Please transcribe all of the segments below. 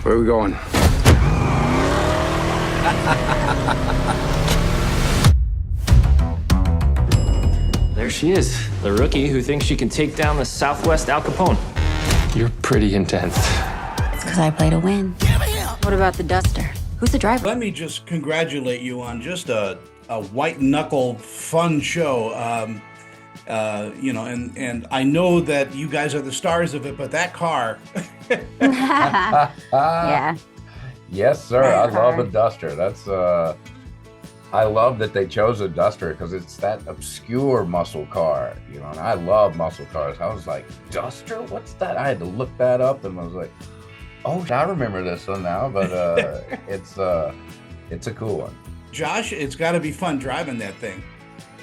Where are we going? There she is, the rookie who thinks she can take down the Southwest Al Capone. You're pretty intense. It's because I play to win. What about the Duster? Who's the driver? Let me just congratulate you on just a white-knuckle, fun show. And I know that you guys are the stars of it, but that car. Yeah. Yes, sir. I love a Duster. That's I love that they chose a Duster because it's that obscure muscle car, and I love muscle cars. I was like, Duster? What's that? I had to look that up, and I was like, oh, I remember this one now, but it's a cool one. Josh, it's got to be fun driving that thing.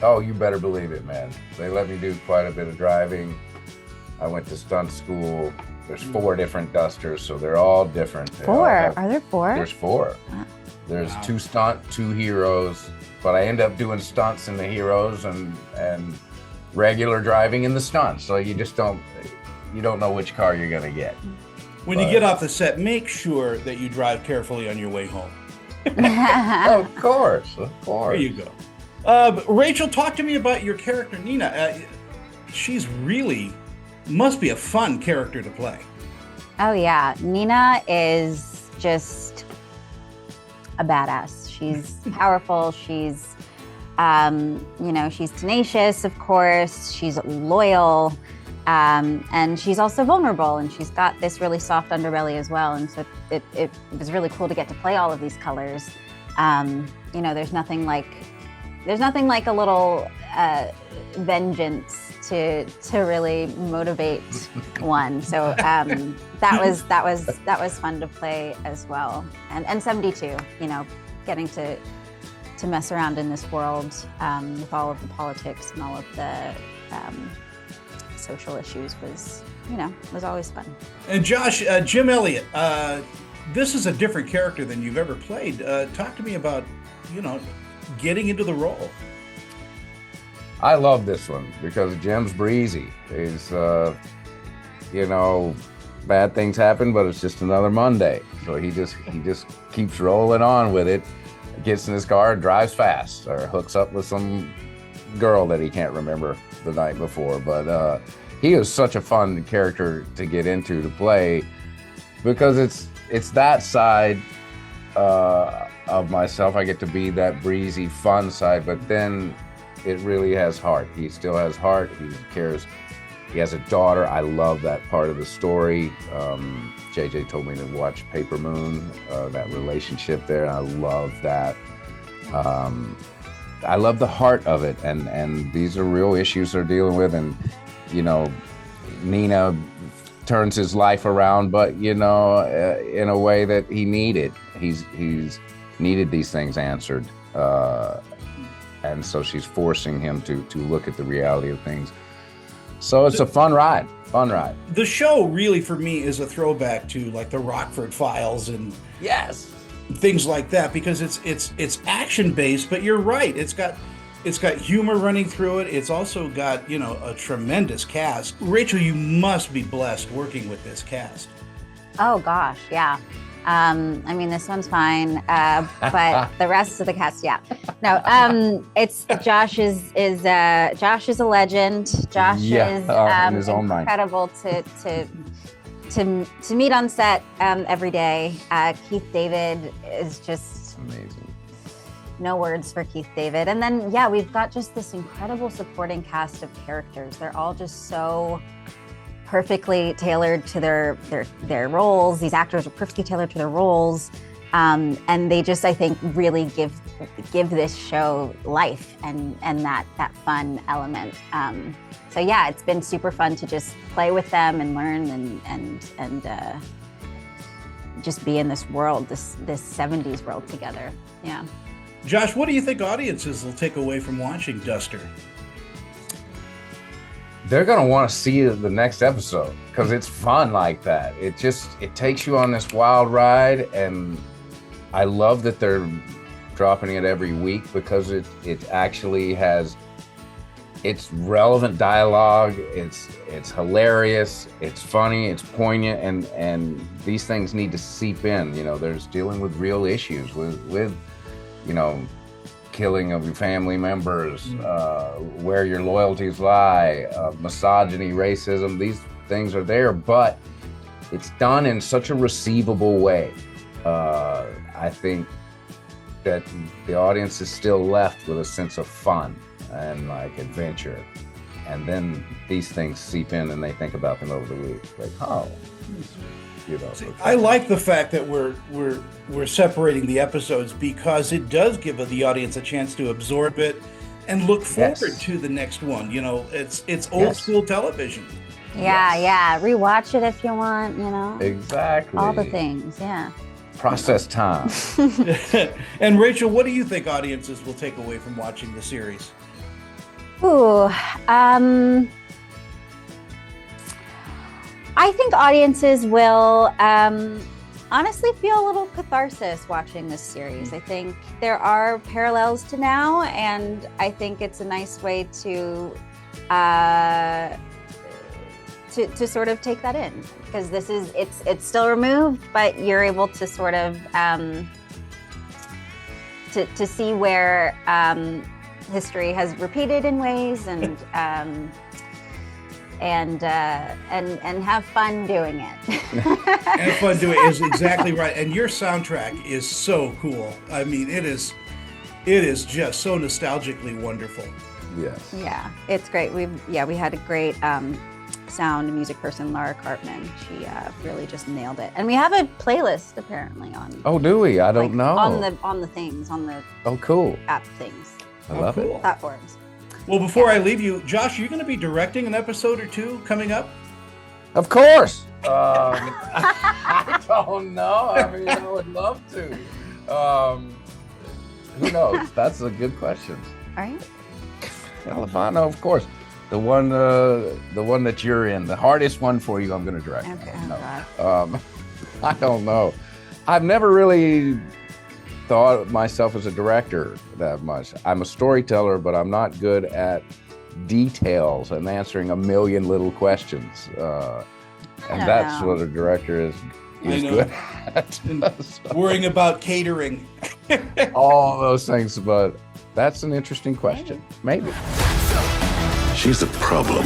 Oh, you better believe it, man. They let me do quite a bit of driving. I went to stunt school. There's 4 different Dusters, so they're all different. Are there 4? There's 4. There's 2 stunt, 2 heroes, but I end up doing stunts in the heroes and regular driving in the stunts. So you don't know which car you're gonna get. When you get off the set, make sure that you drive carefully on your way home. Of course. There you go. Rachel, talk to me about your character, Nina. She's really must be a fun character to play. Oh yeah, Nina is just a badass. She's powerful. She's, she's tenacious, of course. She's loyal, and she's also vulnerable. And she's got this really soft underbelly as well. And so it was really cool to get to play all of these colors. There's nothing like a little vengeance to really motivate one. So that was fun to play as well. And 72, getting to mess around in this world with all of the politics and all of the social issues was always fun. And Josh, Jim Elliott, this is a different character than you've ever played. Talk to me about, getting into the role. I love this one because Jim's breezy. He's, bad things happen, but it's just another Monday. So he just keeps rolling on with it, gets in his car, drives fast, or hooks up with some girl that he can't remember the night before. But he is such a fun character to get into to play because it's that side of myself. I get to be that breezy, fun side, but then it really has heart. He still has heart. He cares. He has a daughter. I love that part of the story. JJ told me to watch Paper Moon, that relationship there. And I love that. I love the heart of it. And these are real issues they're dealing with. And, Nina turns his life around, but, in a way that he needed. He's needed these things answered. And so she's forcing him to look at the reality of things. So it's a fun ride. The show really, for me, is a throwback to like the Rockford Files and Yes, things like that, because it's action based. But you're right; it's got humor running through it. It's also got a tremendous cast. Rachel, you must be blessed working with this cast. Oh gosh, yeah. This one's fine, but the rest of the cast, yeah. No, it's Josh is a legend. Josh is in his own mind. Incredible to meet on set every day. Keith David is just amazing. No words for Keith David. And then we've got just this incredible supporting cast of characters. They're all just so perfectly tailored to their roles. These actors are perfectly tailored to their roles, and they just, I think, really give this show life and that fun element. So it's been super fun to just play with them and learn and just be in this world, this 70s world together. Yeah. Josh, what do you think audiences will take away from watching Duster? They're gonna want to see the next episode because it's fun like that. It takes you on this wild ride, and I love that they're dropping it every week because it actually has it's relevant dialogue. It's hilarious. It's funny. It's poignant, and these things need to seep in. You know, there's dealing with real issues with you know, killing of your family members, where your loyalties lie, misogyny, racism. These things are there, but it's done in such a receivable way. I think that the audience is still left with a sense of fun and like adventure, and then these things seep in and they think about them over the week, like, oh, you know. See, I like the fact that we're separating the episodes, because it does give the audience a chance to absorb it and look forward to the next one. You know, it's old school television. Yeah, rewatch it if you want, you know. Exactly. All the things, yeah. Process time. And Rachel, what do you think audiences will take away from watching the series? Ooh, I think audiences will honestly feel a little catharsis watching this series. I think there are parallels to now, and I think it's a nice way to sort of take that in, because it's still removed, but you're able to sort of to see where history has repeated in ways, and have fun doing it. Have fun doing it is exactly right. And your soundtrack is so cool. I mean, it is just so nostalgically wonderful. Yes. Yeah, it's great. We had a great sound and music person, Laura Cartman. She really just nailed it. And we have a playlist apparently on. Oh, do we? I don't know. On the things, on the cool app things. I love cool. it. Platforms. Well, before I leave you, Josh, are you going to be directing an episode or two coming up? Of course. I don't know. I mean, I would love to. Who knows? That's a good question. All right. Well, if I know, of course. The one that you're in, the hardest one for you, I'm going to direct. Okay. No. I don't know. I've never really thought of myself as a director that much. I'm a storyteller, but I'm not good at details and answering a million little questions. And that's what a director is good at. Worrying about catering. All those things, but that's an interesting question. Maybe. She's a problem.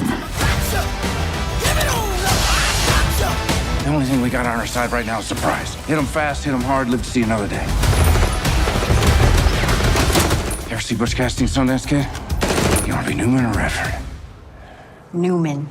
The only thing we got on our side right now is surprise. Hit them fast, hit them hard, live to see another day. You ever see Butch Cassidy and Sundance Kid? You want to be Newman or Redford? Newman.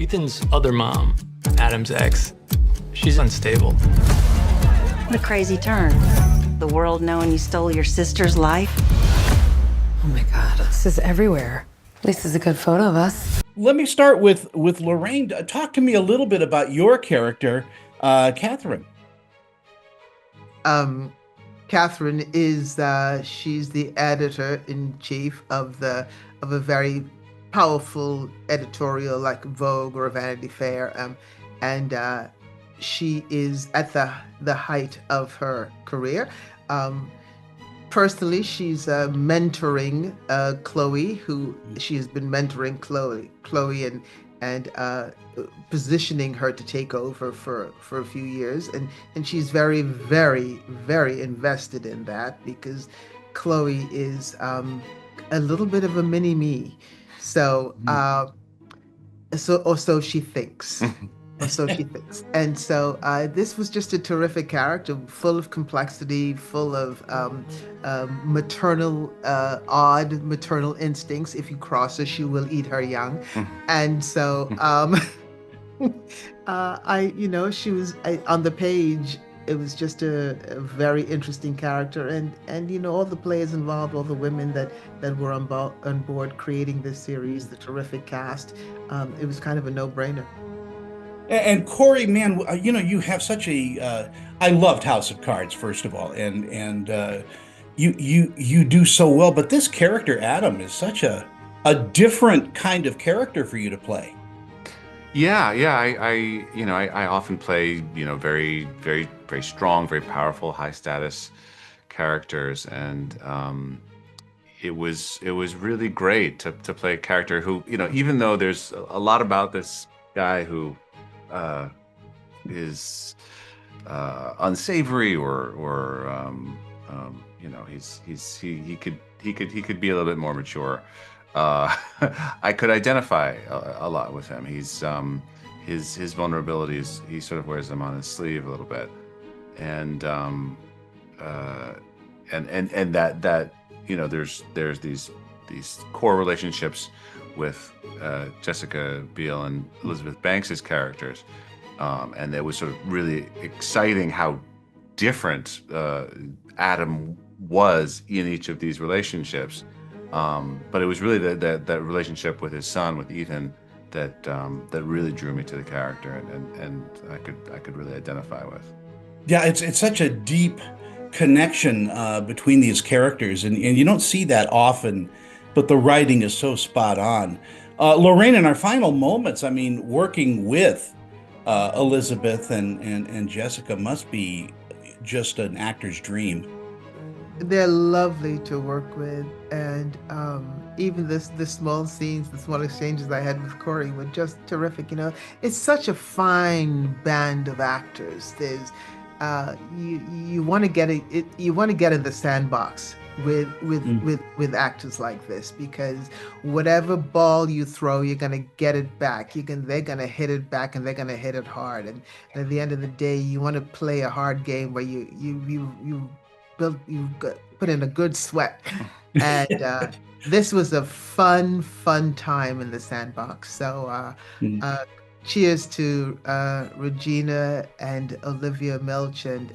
Ethan's other mom, Adam's ex, she's unstable. What a crazy turn. The world knowing you stole your sister's life. Oh my God, this is everywhere. At least it's a good photo of us. Let me start with Lorraine. Talk to me a little bit about your character, Catherine. Catherine is she's the editor-in-chief of a very powerful editorial like Vogue or Vanity Fair, and she is at the height of her career. Personally, she's mentoring Chloe, who she has been mentoring Chloe and positioning her to take over for a few years, and she's very, very, very invested in that, because Chloe is a little bit of a mini me. So, so she thinks. So she thinks. And so this was just a terrific character, full of complexity, full of odd maternal instincts. If you cross her, she will eat her young. And so she was on the page. it was just a very interesting character, and all the players involved, all the women that were on board creating this series, the terrific cast. It was kind of a no-brainer. And Corey, man, you have such a. I loved House of Cards, first of all, and you do so well. But this character, Adam, is such a different kind of character for you to play. Yeah. I often play, very, very, very strong, very powerful, high status characters, and it was really great to play a character who, even though there's a lot about this guy who is unsavory or he could be a little bit more mature. I could identify a lot with him. He's his vulnerabilities, he sort of wears them on his sleeve a little bit, and that there's these core relationships with Jessica Biel and Elizabeth Banks's characters, and it was sort of really exciting how different Adam was in each of these relationships. But it was really that relationship with his son, with Ethan, that really drew me to the character, and I could really identify with. Yeah, it's such a deep connection between these characters, and you don't see that often, but the writing is so spot on. Lorraine, in our final moments, I mean, working with Elizabeth and Jessica must be just an actor's dream. They're lovely to work with, and even the small scenes, the small exchanges I had with Corey were just terrific. It's such a fine band of actors. There's you want to get you want to get in the sandbox with actors like this, because whatever ball you throw, you're gonna get it back. They're gonna hit it back, and they're gonna hit it hard. And at the end of the day, you want to play a hard game where you put in a good sweat, and this was a fun time in the sandbox. So cheers to Regina and Olivia Milch and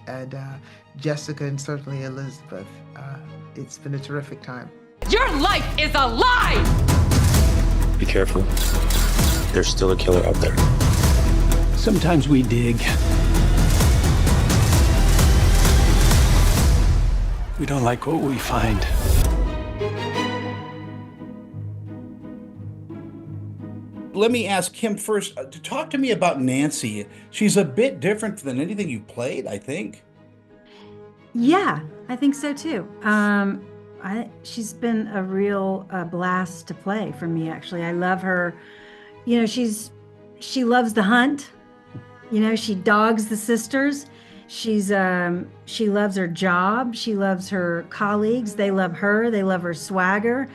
Jessica, and certainly Elizabeth. It's been a terrific time. Your life is a lie! Be careful. There's still a killer out there. Sometimes we dig. We don't like what we find. Let me ask Kim first to talk to me about Nancy. She's a bit different than anything you played, I think. Yeah, I think so too. She's been a real blast to play for me, actually. I love her. She loves the hunt. She dogs the sisters. She loves her job. She loves her colleagues. They love her. They love her swagger.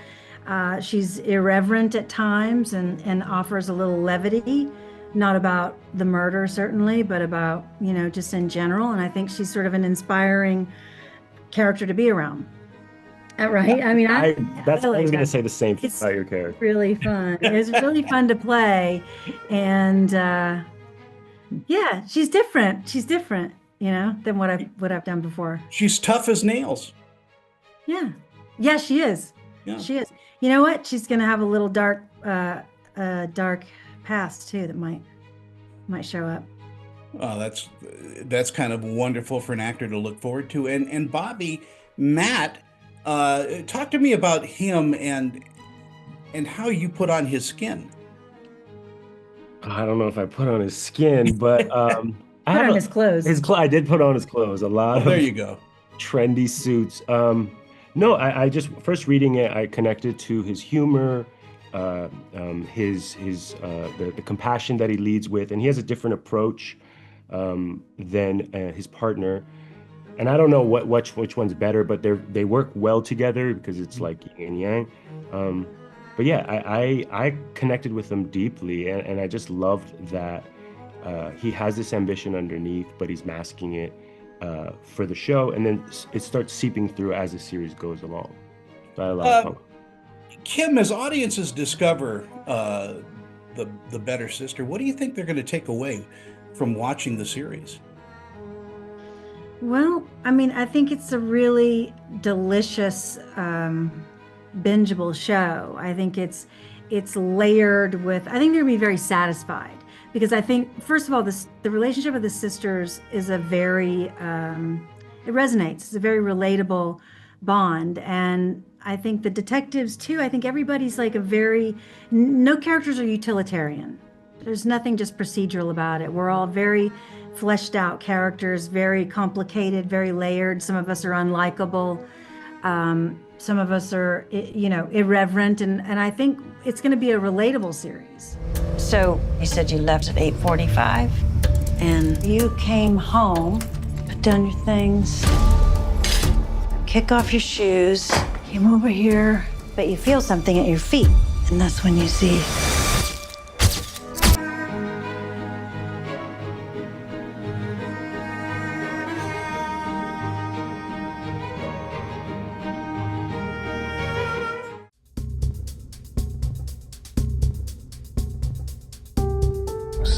She's irreverent at times and offers a little levity, not about the murder certainly, but about, just in general. And I think she's sort of an inspiring character to be around. Right? I mean, I was like going to that. say the same thing It's about your character. really fun. It's really fun to play. And yeah, she's different. She's different, than what I've done before. She's tough as nails. Yeah. Yeah, she is. Yeah. She is. You know what? She's going to have a little dark past too that might show up. Oh, that's kind of wonderful for an actor to look forward to. And Bobby, Matt, talk to me about him and how you put on his skin. I don't know if I put on his skin, but Put on his clothes. I did put on his clothes. A lot There of you go. trendy suits. No, I just first reading it, I connected to his humor, the compassion that he leads with, and he has a different approach than his partner. And I don't know which one's better, but they work well together because it's like yin and yang. But yeah, I connected with them deeply, and I just loved that he has this ambition underneath, but he's masking it for the show, and then it starts seeping through as the series goes along. So I had a lot of fun. Kim, as audiences discover the better sister, what do you think they're going to take away from watching the series? Well, I mean, I think it's a really delicious, bingeable show. I think it's layered with. I think they're gonna be very satisfied because I think, first of all, the relationship of the sisters is a very it resonates. It's a very relatable bond, and I think the detectives too. I think everybody's like no characters are utilitarian. There's nothing just procedural about it. We're all very fleshed out characters, very complicated, very layered. Some of us are unlikable. Some of us are, irreverent. And I think it's going to be a relatable series. So you said you left at 8:45 and you came home, put down your things, kick off your shoes, came over here, but you feel something at your feet. And that's when you see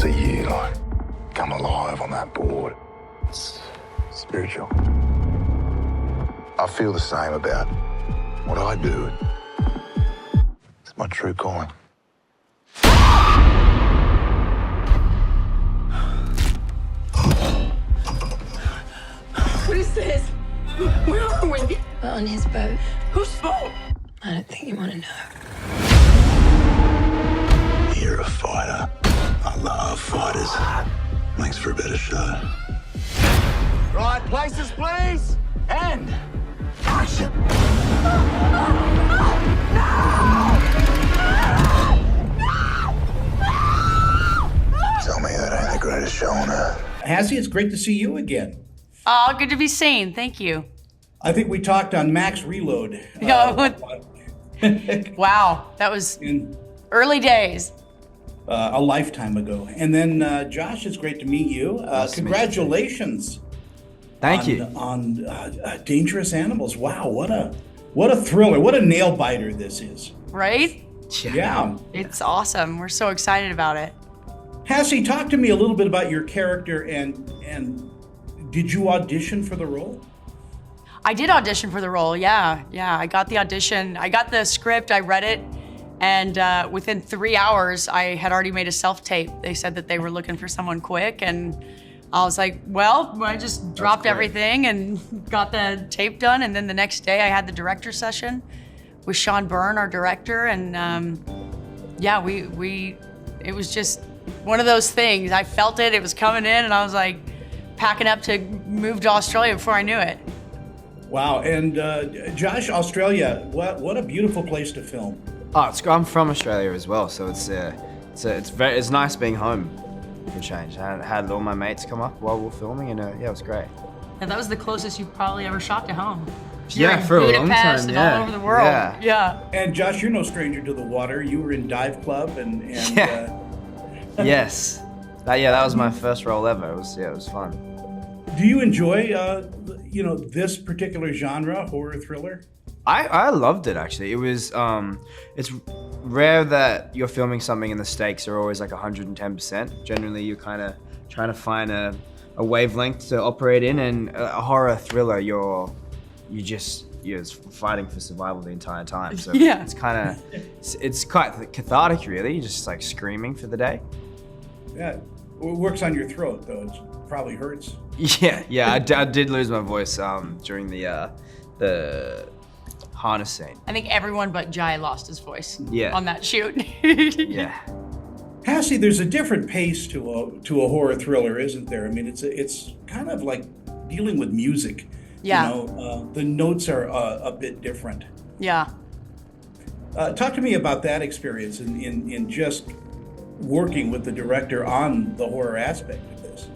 see you like come alive on that board. It's spiritual. I feel the same about what I do. It's my true calling. What is this? Where are we? We're on his boat. Whose boat? I don't think you want to know. You're a fighter. I love fighters. Makes for a better show. Right places, please. And action. Tell me that ain't the greatest show on earth. Hassie, it's great to see you again. Oh, good to be seen. Thank you. I think we talked on Max Reload. Wow, that was early days. A lifetime ago. And then, Josh, it's great to meet you. Congratulations. Thank you. On Dangerous Animals. Wow, what a thriller. What a nail biter this is. Right? Yeah. It's awesome. We're so excited about it. Hassie, talk to me a little bit about your character and did you audition for the role? I did audition for the role, yeah. I got the audition. I got the script, I read it, and within 3 hours, I had already made a self-tape. They said that they were looking for someone quick, and I was like, well, I just dropped everything and got the tape done, and then the next day I had the director session with Sean Byrne, our director, and it was just one of those things. I felt it was coming in, and I was like packing up to move to Australia before I knew it. Wow, and Josh, Australia, what a beautiful place to film. Oh, I'm from Australia as well, so it's nice being home for a change. I had all my mates come up while we were filming, and it was great. And that was the closest you probably ever shot to home. Yeah, for a long time, and yeah. all over the world. Yeah. And Josh, you're no stranger to the water. You were in Dive Club and Yes. That was my first role ever. It was fun. Do you enjoy this particular genre, horror thriller? I loved it, actually. It was it's rare that you're filming something and the stakes are always like 110%. Generally, you're kind of trying to find a wavelength to operate in, and a horror thriller, you're fighting for survival the entire time. So Yeah. it's quite cathartic, really. You're just like screaming for the day. Yeah, it works on your throat though. It probably hurts. Yeah. I did lose my voice during the harness scene. I think everyone but Jai lost his voice on that shoot. Yeah. Hassie, there's a different pace to a horror thriller, isn't there? I mean, it's kind of like dealing with music. Yeah. The notes are a bit different. Yeah. Talk to me about that experience in just working with the director on the horror aspect of this.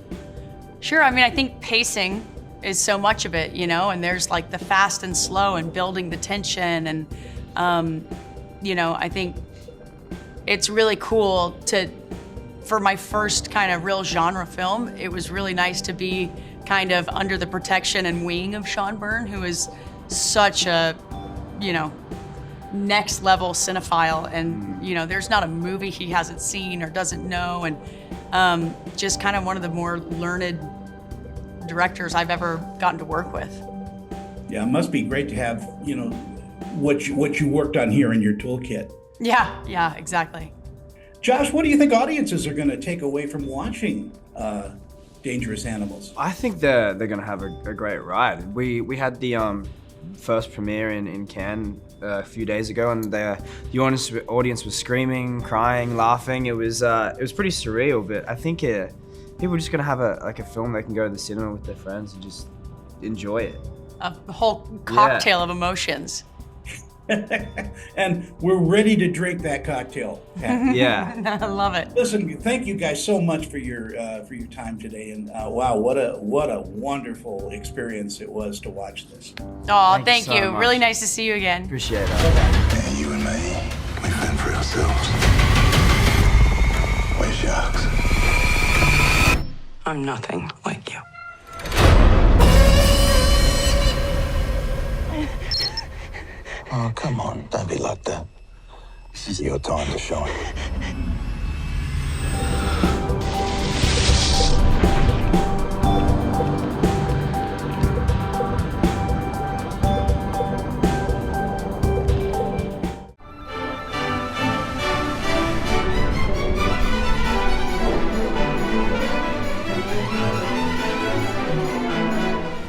Sure, I mean, I think pacing is so much of it, and there's like the fast and slow and building the tension, and I think it's really cool for my first kind of real genre film, it was really nice to be kind of under the protection and wing of Sean Byrne, who is such a, next level cinephile, and there's not a movie he hasn't seen or doesn't know, and just kind of one of the more learned directors I've ever gotten to work with. Yeah, it must be great to have, what you worked on here in your toolkit. Yeah, exactly. Josh, what do you think audiences are going to take away from watching Dangerous Animals? I think they're gonna have a great ride. We had the first premiere in Cannes a few days ago, and the audience was screaming, crying, laughing. It was pretty surreal, but I think people are just gonna have a film they can go to the cinema with their friends and just enjoy it. A whole cocktail of emotions. And we're ready to drink that cocktail, Pat. Yeah. I love it. Listen, thank you guys so much for your time today, and wow, what a wonderful experience it was to watch this. Oh, thank you you. so much. Really nice to see you again. Appreciate it. Yeah, you and me, we fend for ourselves. We're sharks. I'm nothing like you. Oh, come on, don't be like that. This is your time to shine.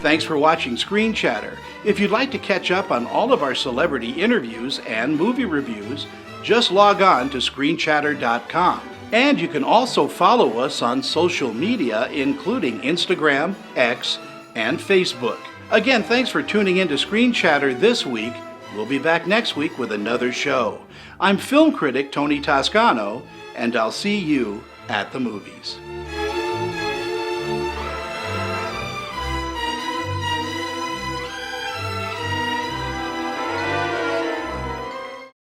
Thanks for watching Screen Chatter. If you'd like to catch up on all of our celebrity interviews and movie reviews, just log on to screenchatter.com. And you can also follow us on social media, including Instagram, X, and Facebook. Again, thanks for tuning in to Screen Chatter this week. We'll be back next week with another show. I'm film critic Tony Toscano, and I'll see you at the movies.